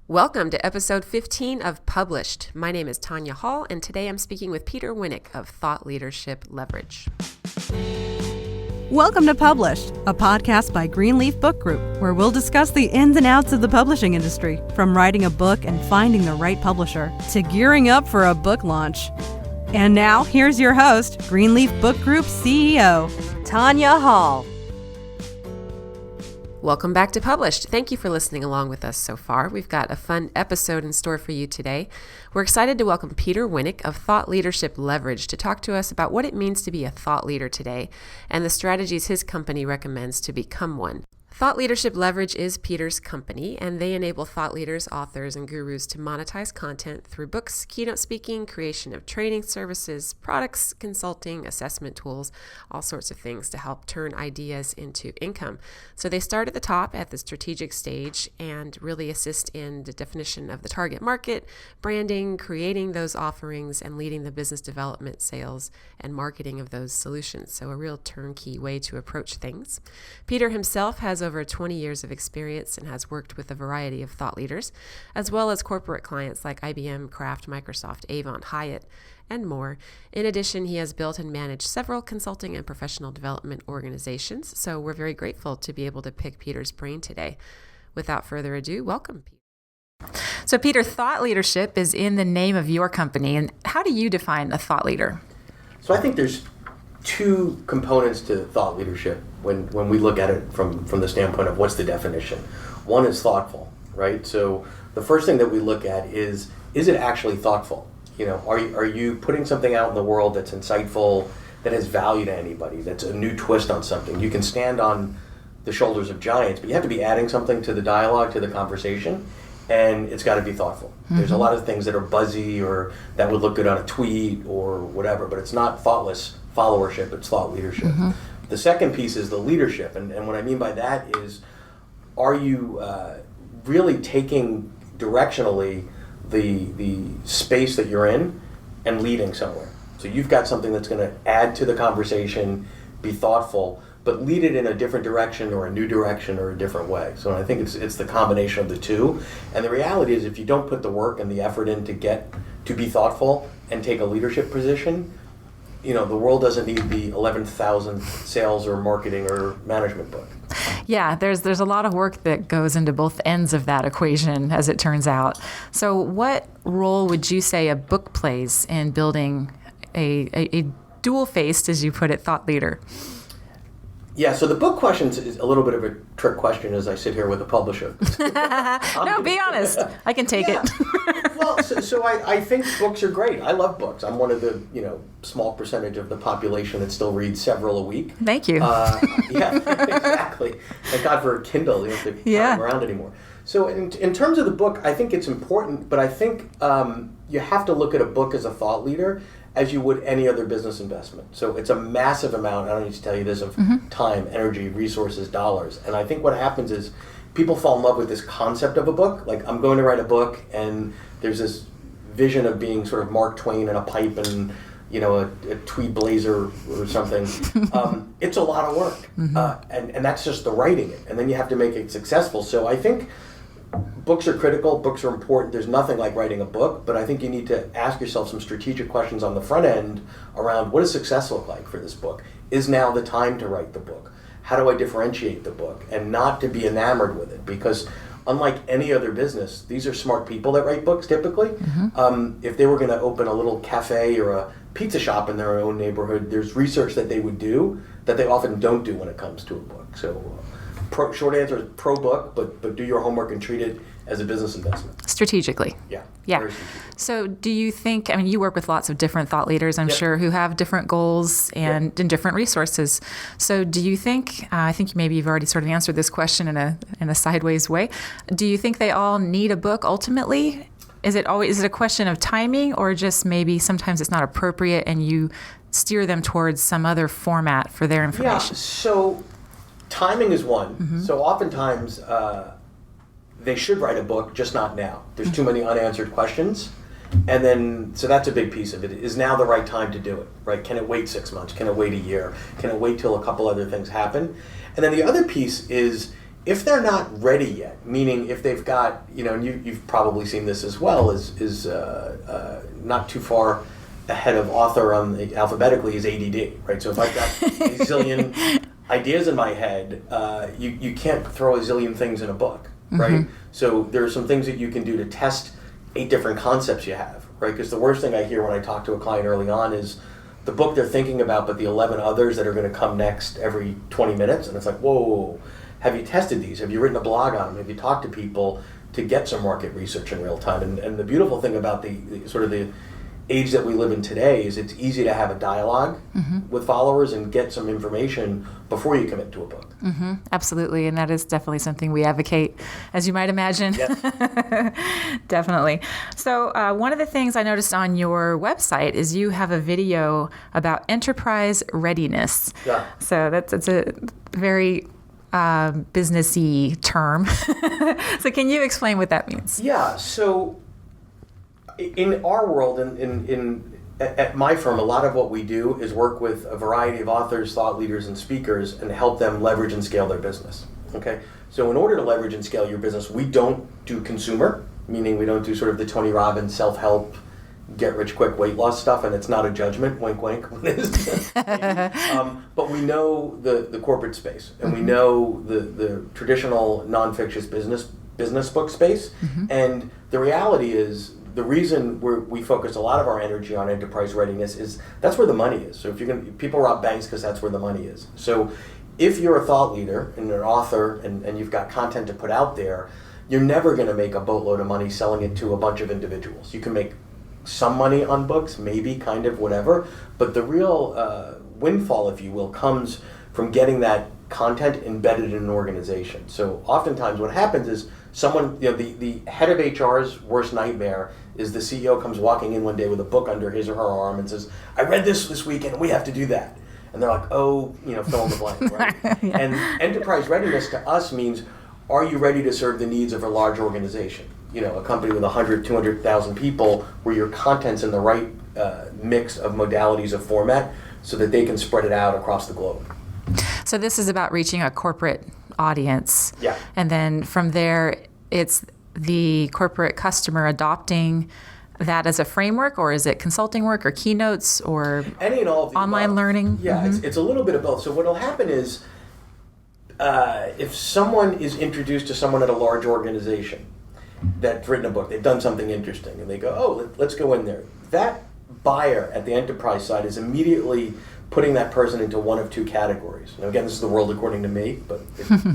Welcome to episode 15 of Published. My name is Tanya Hall, and today I'm speaking with Peter Winick of Thought Leadership Leverage. Welcome to Published, a podcast by Greenleaf Book Group, where we'll discuss the ins and outs of the publishing industry, from writing a book and finding the right publisher, to gearing up for a book launch. And now, here's your host, Greenleaf Book Group CEO, Tanya Hall. Welcome back to Published. Thank you for listening along with us so far. We've got a fun episode in store for you today. We're excited to welcome Peter Winick of Thought Leadership Leverage to talk to us about what it means to be a thought leader today and the strategies his company recommends to become one. Thought Leadership Leverage is Peter's company, and they enable thought leaders, authors, and gurus to monetize content through books, keynote speaking, creation of training services, products, consulting, assessment tools, all sorts of things to help turn ideas into income. So they start at the top at the strategic stage and really assist in the definition of the target market, branding, creating those offerings, and leading the business development, sales, and marketing of those solutions. So a real turnkey way to approach things. Peter himself has over 20 years of experience and has worked with a variety of thought leaders, as well as corporate clients like IBM, Kraft, Microsoft, Avon, Hyatt, and more. In addition, he has built and managed several consulting and professional development organizations, so we're very grateful to be able to pick Peter's brain today. Without further ado, welcome, Peter. So, Peter, thought leadership is in the name of your company, and how do you define a thought leader? So I think there's two components to thought leadership when we look at it from the standpoint of what's the definition. One is thoughtful, right? So the first thing that we look at is it actually thoughtful? You know, are you putting something out in the world that's insightful, that has value to anybody, that's a new twist on something? You can stand on the shoulders of giants, but you have to be adding something to the dialogue, to the conversation, and it's got to be thoughtful. Mm-hmm. There's a lot of things that are buzzy or that would look good on a tweet or whatever, but it's not thoughtless followership, it's thought leadership. Mm-hmm. The second piece is the leadership, and what I mean by that is, are you really taking directionally the space that you're in and leading somewhere? So you've got something that's going to add to the conversation, be thoughtful, but lead it in a different direction or a new direction or a different way. So I think it's the combination of the two. And the reality is, if you don't put the work and the effort in to be thoughtful and take a leadership position, you know, the world doesn't need the 11,000 sales or marketing or management book. Yeah, there's a lot of work that goes into both ends of that equation, as it turns out. So what role would you say a book plays in building a dual-faced, as you put it, thought leader? Yeah, so the book question is a little bit of a trick question as I sit here with a publisher. No, be honest. I can take it. Well, so I think books are great. I love books. I'm one of the small percentage of the population that still reads several a week. Thank you. Yeah, exactly. Thank God for Kindle. You don't have to come around anymore. So in terms of the book, I think it's important, but I think you have to look at a book as a thought leader as you would any other business investment. So it's a massive amount, I don't need to tell you this, of time, energy, resources, dollars. And I think what happens is people fall in love with this concept of a book. Like, I'm going to write a book, and there's this vision of being sort of Mark Twain in a pipe and a tweed blazer or something. It's a lot of work. And that's just the writing it. And then you have to make it successful. So I think books are critical, books are important. There's nothing like writing a book, but I think you need to ask yourself some strategic questions on the front end around, what does success look like for this book? Is now the time to write the book? How do I differentiate the book? And not to be enamored with it, because unlike any other business, these are smart people that write books typically. If they were going to open a little cafe or a pizza shop in their own neighborhood, there's research that they would do that they often don't do when it comes to a book. So short answer is pro book, but do your homework and treat it as a business investment. Strategically. Yeah. So do you think, you work with lots of different thought leaders, I'm sure, who have different goals and different resources. So do you think, I think maybe you've already sort of answered this question in a sideways way, do you think they all need a book ultimately? Is it a question of timing, or just maybe sometimes it's not appropriate and you steer them towards some other format for their information? Yeah, so timing is one. So oftentimes they should write a book, just not now. There's too many unanswered questions. And then, so that's a big piece of it. Is now the right time to do it, right? Can it wait 6 months? Can it wait a year? Can it wait till a couple other things happen? And then the other piece is if they're not ready yet, meaning if they've got, and you've probably seen this as well, is not too far ahead of author alphabetically is ADD, right? So if I've got a zillion ideas in my head, you can't throw a zillion things in a book, right? So there are some things that you can do to test 8 different concepts you have, right? Because the worst thing I hear when I talk to a client early on is the book they're thinking about, but the 11 others that are going to come next every 20 minutes, and it's like, whoa. Have you tested these? Have you written a blog on them? Have you talked to people to get some market research in real time? And the beautiful thing about the sort of the age that we live in today is it's easy to have a dialogue with followers and get some information before you commit to a book. Absolutely, and that is definitely something we advocate, as you might imagine. Yes. Definitely. So one of the things I noticed on your website is you have a video about enterprise readiness. Yeah. So it's a very businessy term. So can you explain what that means? Yeah. So in our world, at my firm, a lot of what we do is work with a variety of authors, thought leaders, and speakers and help them leverage and scale their business. Okay. So in order to leverage and scale your business, we don't do consumer, meaning we don't do sort of the Tony Robbins self-help, get rich quick weight loss stuff, and it's not a judgment, wink wink. But we know the corporate space, and we know the traditional non-fictitious business book space. And the reality is, the reason we focus a lot of our energy on enterprise readiness is that's where the money is. So people rob banks because that's where the money is. So if you're a thought leader and an author and you've got content to put out there, you're never going to make a boatload of money selling it to a bunch of individuals. You can make some money on books, maybe, kind of, whatever, but the real windfall, if you will, comes from getting that content embedded in an organization. So oftentimes what happens is someone, the head of HR's worst nightmare is the CEO comes walking in one day with a book under his or her arm and says, I read this weekend and we have to do that. And they're like, oh, fill in the blank, right? Yeah. And enterprise readiness to us means, are you ready to serve the needs of a large organization? A company with 100, 200,000 people where your content's in the right mix of modalities of format so that they can spread it out across the globe. So this is about reaching a corporate audience. Yeah. And then from there, it's the corporate customer adopting that as a framework, or is it consulting work or keynotes or any and all of the online above. learning? Yeah, it's a little bit of both. So what will happen is if someone is introduced to someone at a large organization that's written a book, they've done something interesting, and they go, oh, let's go in there. That buyer at the enterprise side is immediately putting that person into one of 2 categories. Now, again, this is the world according to me, but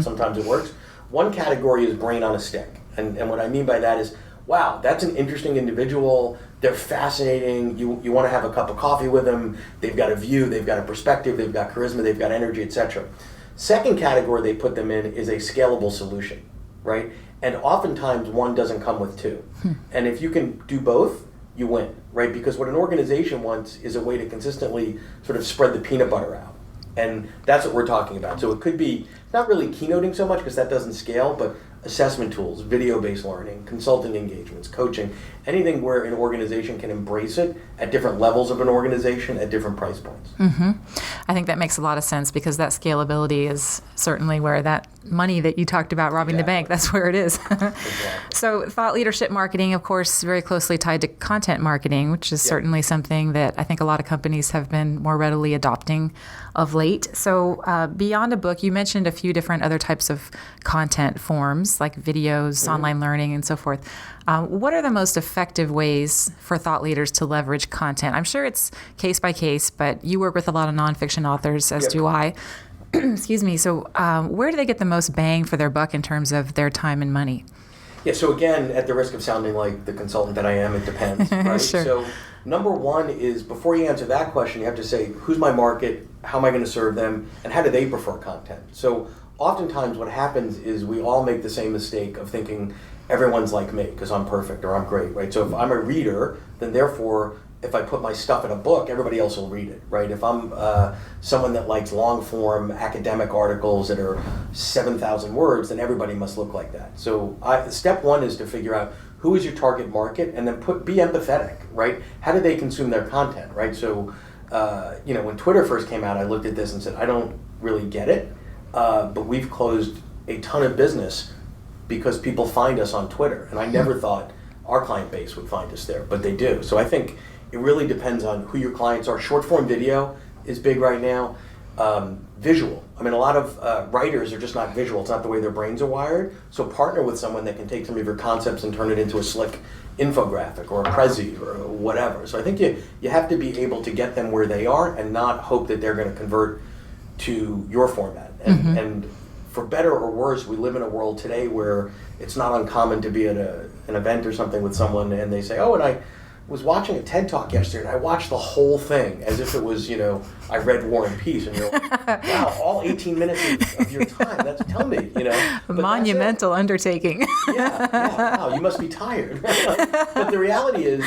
sometimes it works. One category is brain on a stick. And what I mean by that is, wow, that's an interesting individual. They're fascinating. You want to have a cup of coffee with them. They've got a view. They've got a perspective. They've got charisma. They've got energy, etc. Second category they put them in is a scalable solution, right? And oftentimes one doesn't come with 2. And if you can do both, you win, right? Because what an organization wants is a way to consistently sort of spread the peanut butter out. And that's what we're talking about. So it could be not really keynoting so much because that doesn't scale, but assessment tools, video-based learning, consulting engagements, coaching, anything where an organization can embrace it at different levels of an organization at different price points. I think that makes a lot of sense because that scalability is certainly where that money that you talked about robbing the bank, that's where it is. Exactly. So thought leadership marketing, of course, very closely tied to content marketing, which is certainly something that I think a lot of companies have been more readily adopting of late. So beyond a book, you mentioned a few different other types of content forms like videos, online learning, and so forth. What are the most effective ways for thought leaders to leverage content? I'm sure it's case by case, but you work with a lot of nonfiction authors, as do I. Excuse me. So where do they get the most bang for their buck in terms of their time and money? Yeah, so again, at the risk of sounding like the consultant that I am, it depends, right? Sure. So number one is, before you answer that question, you have to say, who's my market, how am I going to serve them, and how do they prefer content? So oftentimes what happens is we all make the same mistake of thinking everyone's like me because I'm perfect or I'm great, right? So if I'm a reader, then therefore if I put my stuff in a book, everybody else will read it, right? If I'm someone that likes long-form academic articles that are 7,000 words, then everybody must look like that. So step one is to figure out who is your target market, and then be empathetic, right? How do they consume their content, right? So, when Twitter first came out, I looked at this and said, I don't really get it, but we've closed a ton of business because people find us on Twitter. And I never thought our client base would find us there, but they do. So I think it really depends on who your clients are. Short form video is big right now. Visual. I mean, a lot of writers are just not visual. It's not the way their brains are wired. So partner with someone that can take some of your concepts and turn it into a slick infographic or a Prezi or whatever. So I think you have to be able to get them where they are and not hope that they're going to convert to your format. And for better or worse, we live in a world today where it's not uncommon to be at an event or something with someone and they say, oh, and I was watching a TED Talk yesterday and I watched the whole thing as if it was, I read War and Peace, and you're like, wow, all 18 minutes of your time, tell me, A monumental undertaking. Wow, you must be tired. But the reality is,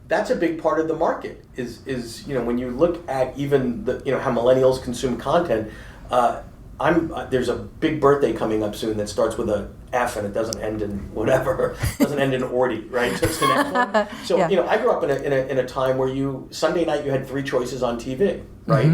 that's a big part of the market is when you look at even how millennials consume content. There's a big birthday coming up soon that starts with a F and it doesn't end in whatever, doesn't end in Orty, right? So it's the next one. So I grew up in a time where Sunday night you had 3 choices on TV, right?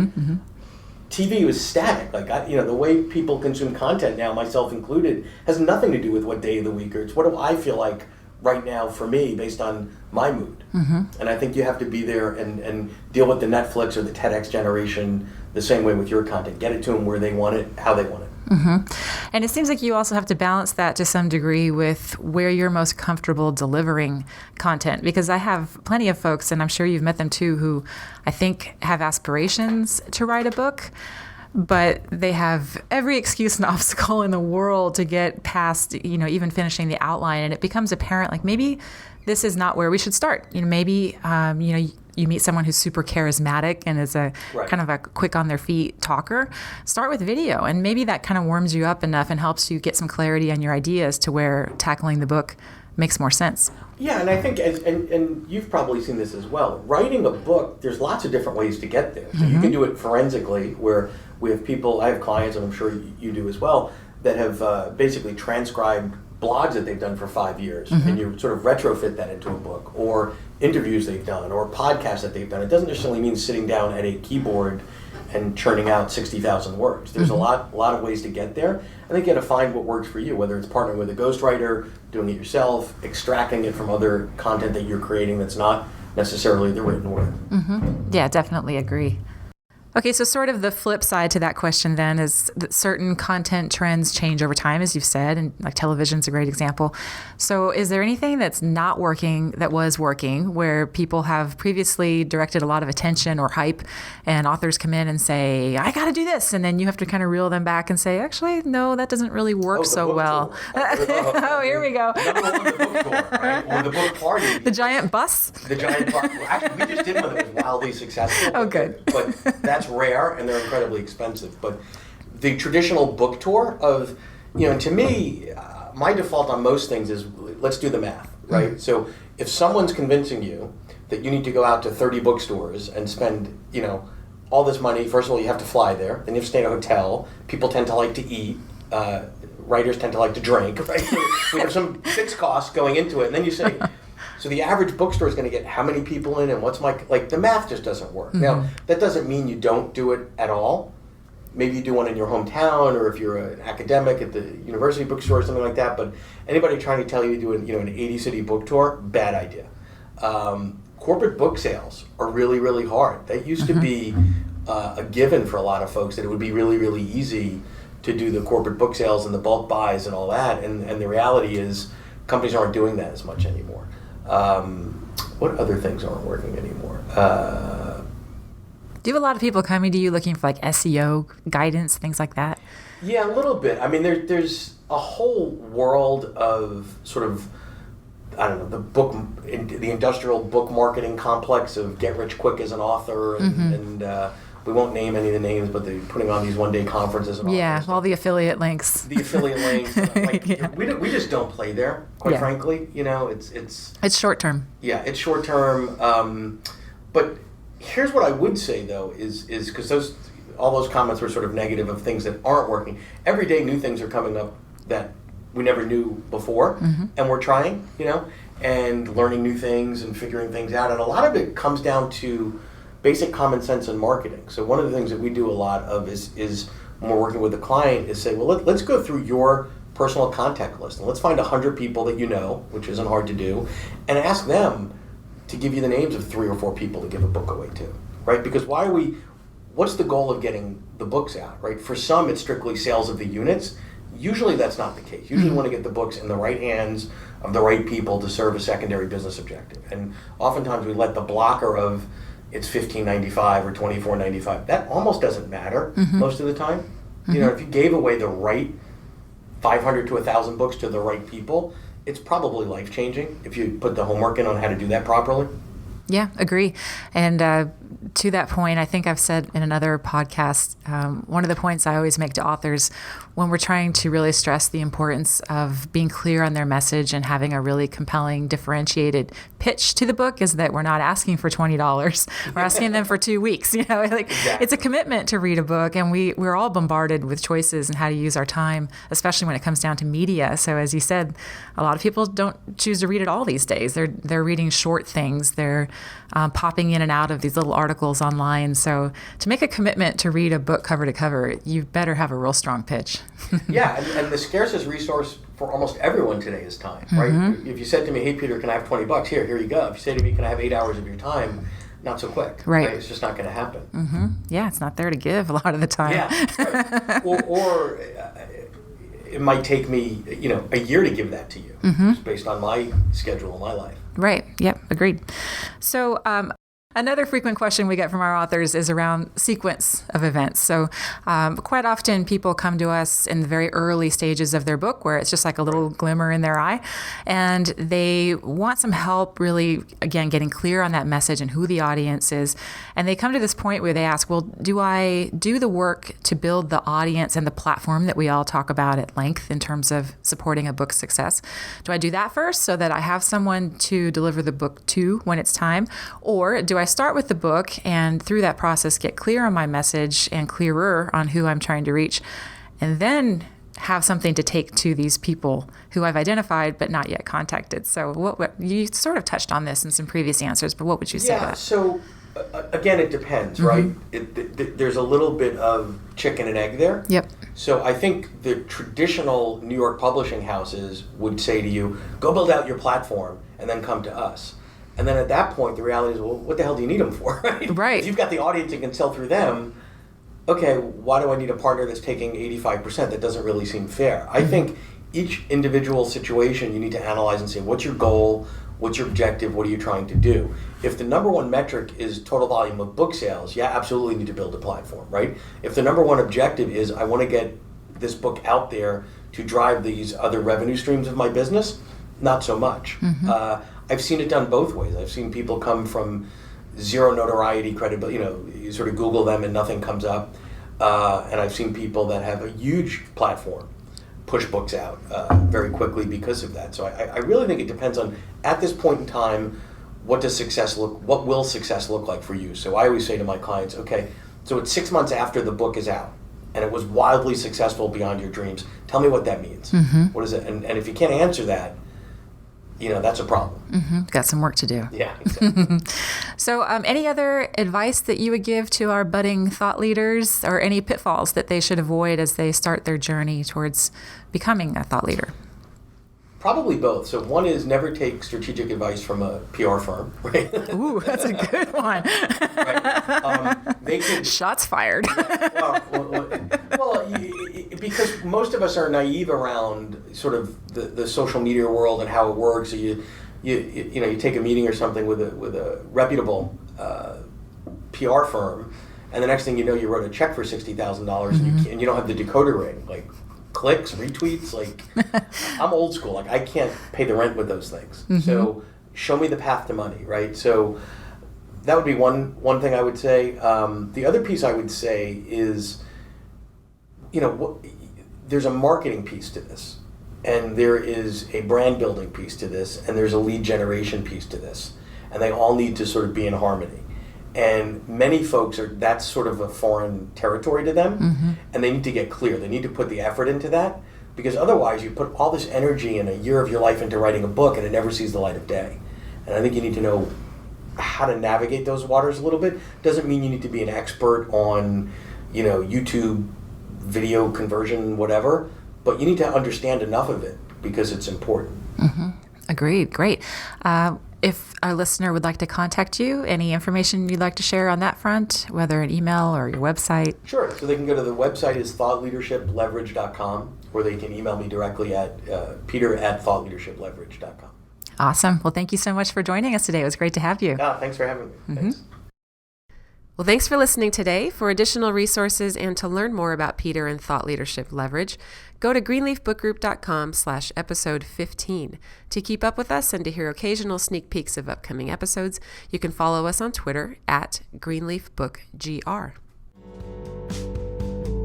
TV was static. Like the way people consume content now, myself included, has nothing to do with what day of the week or it's what do I feel like right now for me based on my mood. And I think you have to be there and deal with the Netflix or the TEDx generation the same way with your content. Get it to them where they want it, how they want it. And it seems like you also have to balance that to some degree with where you're most comfortable delivering content. Because I have plenty of folks, and I'm sure you've met them too, who I think have aspirations to write a book, but they have every excuse and obstacle in the world to get past, even finishing the outline. And it becomes apparent, like maybe this is not where we should start. Maybe, you meet someone who's super charismatic and is a kind of a quick on their feet talker. Start with video, and maybe that kind of warms you up enough and helps you get some clarity on your ideas to where tackling the book makes more sense. Yeah, and I think, and you've probably seen this as well, writing a book, there's lots of different ways to get there. So you can do it forensically, where we have people, I have clients, and I'm sure you do as well, that have basically transcribed blogs that they've done for 5 years, and you sort of retrofit that into a book, or interviews they've done, or podcasts that they've done. It doesn't necessarily mean sitting down at a keyboard and churning out 60,000 words. There's a lot of ways to get there. I think you got to find what works for you, whether it's partnering with a ghostwriter, doing it yourself, extracting it from other content that you're creating that's not necessarily the written word. Yeah, definitely agree. Okay, so sort of the flip side to that question then is that certain content trends change over time, as you've said, and like television's a great example. So is there anything that's not working that was working, where people have previously directed a lot of attention or hype, and authors come in and say, I got to do this, and then you have to kind of reel them back and say, actually, no, that doesn't really work so well. Here we go. Number one, the book tour, right? Or the book party. The giant bus? The giant bus. Well, actually, we just did one that was wildly successful. Oh, good. But that's rare, and they're incredibly expensive. But the traditional book tour of, to me, my default on most things is let's do the math, right? So if someone's convincing you that you need to go out to 30 bookstores and spend, all this money, first of all, you have to fly there, then you have to stay in a hotel. People tend to like to eat. Writers tend to like to drink, right? So we have some fixed costs going into it, and then you say, so the average bookstore is going to get how many people in, and what's the math just doesn't work. Now, that doesn't mean you don't do it at all. Maybe you do one in your hometown, or if you're an academic at the university bookstore or something like that, but anybody trying to tell you to do an 80-city book tour, bad idea. Corporate book sales are really, really hard. That used to be a given for a lot of folks, that it would be really, really easy to do the corporate book sales and the bulk buys and all that, and the reality is companies aren't doing that as much anymore. What other things aren't working anymore? Do you have a lot of people coming to you looking for like SEO guidance, things like that? Yeah, a little bit. I mean, there's a whole world of sort of, I don't know, the industrial book marketing complex of get rich quick as an author, and we won't name any of the names, but they're putting on these one-day conferences and all that. All the affiliate links. The affiliate links. We just don't play there, quite frankly. It's short term. Yeah, it's short term. But here's what I would say, though, is because all those comments were sort of negative of things that aren't working. Every day new things are coming up that we never knew before, and we're trying, and learning new things and figuring things out. And a lot of it comes down to basic common sense in marketing. So one of the things that we do a lot of is when we're working with a client is say, well, let's go through your personal contact list and let's find 100 people that you know, which isn't hard to do, and ask them to give you the names of 3 or 4 people to give a book away to, right? Because what's the goal of getting the books out, right? For some, it's strictly sales of the units. Usually that's not the case. Usually want to get the books in the right hands of the right people to serve a secondary business objective. And oftentimes we let the blocker of it's $15.95 or $24.95. That almost doesn't matter most of the time. You know, if you gave away the right 500 to 1,000 books to the right people, it's probably life-changing if you put the homework in on how to do that properly. Yeah, agree. And to that point, I think I've said in another podcast, one of the points I always make to authors when we're trying to really stress the importance of being clear on their message and having a really compelling, differentiated pitch to the book is that we're not asking for $20. We're asking them for 2 weeks. You know, like Exactly. It's a commitment to read a book, and we're all bombarded with choices and how to use our time, especially when it comes down to media. So as you said, a lot of people don't choose to read it all these days. They're reading short things. They're popping in and out of these little articles online. So to make a commitment to read a book cover to cover, you better have a real strong pitch. Yeah, and the scarcest resource for almost everyone today is time, right? If you said to me, hey, Peter, can I have $20? Here you go. If you say to me, can I have 8 hours of your time? Not so quick. Right. It's just not going to happen. Yeah, it's not there to give a lot of the time. Yeah. Right. or it might take me, a year to give that to you, just based on my schedule and my life. Right. Yep. Agreed. So another frequent question we get from our authors is around sequence of events. So quite often people come to us in the very early stages of their book where it's just like a little glimmer in their eye, and they want some help really, again, getting clear on that message and who the audience is. And they come to this point where they ask, well, do I do the work to build the audience and the platform that we all talk about at length in terms of supporting a book's success? Do I do that first so that I have someone to deliver the book to when it's time? Or do I start with the book and through that process get clear on my message and clearer on who I'm trying to reach, and then have something to take to these people who I've identified but not yet contacted? So what you sort of touched on this in some previous answers, but what would you say to that? So again, it depends, right? There's a little bit of chicken and egg there. Yep. So I think the traditional New York publishing houses would say to you, go build out your platform and then come to us. And then at that point, the reality is, well, what the hell do you need them for? Right. If you've got the audience and can sell through them, okay, why do I need a partner that's taking 85%? That doesn't really seem fair. I think each individual situation you need to analyze and say, what's your goal? What's your objective? What are you trying to do? If the number one metric is total volume of book sales, yeah, absolutely need to build a platform, right? If the number one objective is I want to get this book out there to drive these other revenue streams of my business, not so much. I've seen it done both ways. I've seen people come from zero notoriety, credibility, you sort of Google them and nothing comes up. And I've seen people that have a huge platform push books out very quickly because of that. So I really think it depends on, at this point in time, what will success look like for you? So I always say to my clients, okay, so it's 6 months after the book is out and it was wildly successful beyond your dreams. Tell me what that means. What is it? And if you can't answer that, that's a problem. Got some work to do. Yeah, exactly. So any other advice that you would give to our budding thought leaders, or any pitfalls that they should avoid as they start their journey towards becoming a thought leader? Probably both. So one is never take strategic advice from a PR firm, right? Ooh, that's a good one. Right. Shots fired. Because most of us are naive around sort of the social media world and how it works. So you take a meeting or something with a reputable PR firm, and the next thing you know, you wrote a check for $60,000 and you don't have the decoder ring, like clicks, retweets. Like I'm old school. Like I can't pay the rent with those things. So show me the path to money, right? So that would be one thing I would say. The other piece I would say is, there's a marketing piece to this, and there is a brand building piece to this, and there's a lead generation piece to this, and they all need to sort of be in harmony. And many folks that's sort of a foreign territory to them, and they need to get clear. They need to put the effort into that, because otherwise you put all this energy and a year of your life into writing a book and it never sees the light of day. And I think you need to know how to navigate those waters a little bit. Doesn't mean you need to be an expert on, YouTube video conversion, whatever, but you need to understand enough of it because it's important. Agreed. Great. If our listener would like to contact you, any information you'd like to share on that front, whether an email or your website? Sure. So they can go to the website is thoughtleadershipleverage.com, or they can email me directly at peter@thoughtleadershipleverage.com. Awesome. Well, thank you so much for joining us today. It was great to have you. Yeah, thanks for having me. Thanks. Well, thanks for listening today. For additional resources and to learn more about Peter and Thought Leadership Leverage, go to greenleafbookgroup.com/episode 15. To keep up with us and to hear occasional sneak peeks of upcoming episodes, you can follow us on Twitter at greenleafbookgr.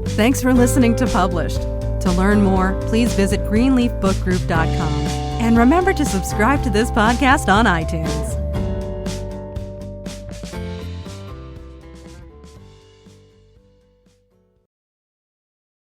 Thanks for listening to Published. To learn more, please visit greenleafbookgroup.com. And remember to subscribe to this podcast on iTunes.